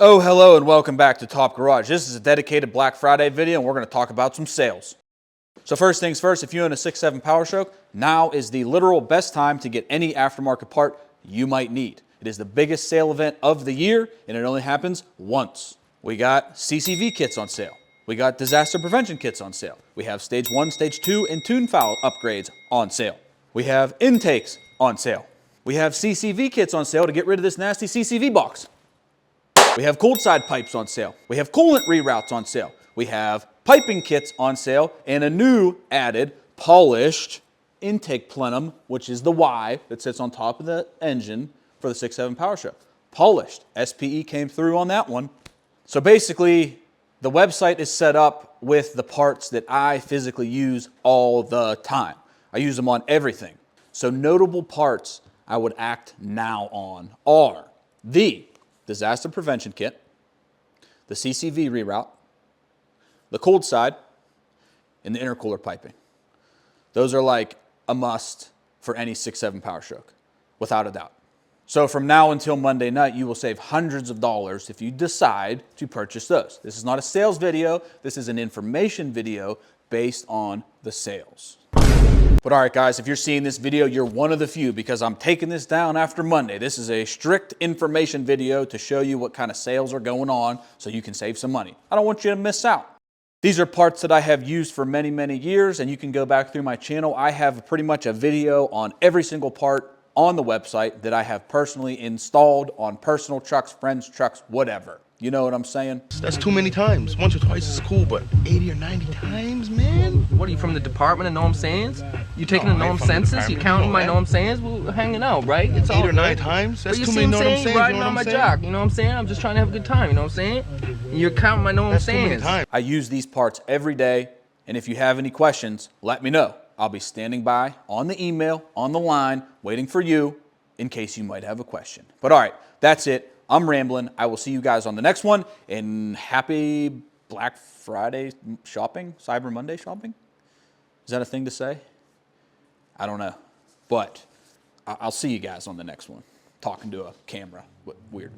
Oh, hello and welcome back to Top Garage. This is a dedicated Black Friday video and we're going to talk about some sales. So first things first, if you own a 6.7 POWERSTROKE, now is the literal best time to get any aftermarket part you might need. It is the biggest sale event of the year and it only happens once. We got CCV kits on sale. We got disaster prevention kits on sale. We have stage 1, stage 2, and tune foul upgrades on sale. We have intakes on sale. We have CCV kits on sale to get rid of this nasty CCV box. We have cold side pipes on sale. We have coolant reroutes on sale. We have piping kits on sale and a new added polished intake plenum, which is the Y that sits on top of the engine for the 6.7 POWERSTROKE. Polished. SPE came through on that one. So basically, the website is set up with the parts that I physically use all the time. I use them on everything. So notable parts I would act now on are the disaster prevention kit, the CCV reroute, the cold side, and the intercooler piping. Those are like a must for any 6.7 POWERSTROKE, without a doubt. So from now until Monday night, you will save hundreds of dollars if you decide to purchase those. This is not a sales video, this is an information video based on the sales. But all right, guys, if you're seeing this video, you're one of the few because I'm taking this down after Monday. This is a strict information video to show you what kind of sales are going on so you can save some money. I don't want you to miss out. These are parts that I have used for many, many years, and you can go back through my channel. I have pretty much a video on every single part on the website that I have personally installed on personal trucks, friends' trucks, whatever. You know what I'm saying? That's too many times. Once or twice is cool, but 80 or 90 times, man? What are you, from the department of Noam Sands? You taking the Noam census? You counting my Noam Sands? We're hanging out, right? It's 8 or 9 times? That's too many Noam Sands, you riding know on what my I'm saying? jock, you know what I'm saying? I'm just trying to have a good time, you know what I'm saying? And you're counting my Noam That's too many Sands. times. I use these parts every day, and if you have any questions, let me know. I'll be standing by on the email, on the line, waiting for you in case you might have a question. But all right, that's it. I'm rambling. I will see you guys on the next one, and happy Black Friday shopping, Cyber Monday shopping. Is that a thing to say? I don't know, but I'll see you guys on the next one. Talking to a camera, weird.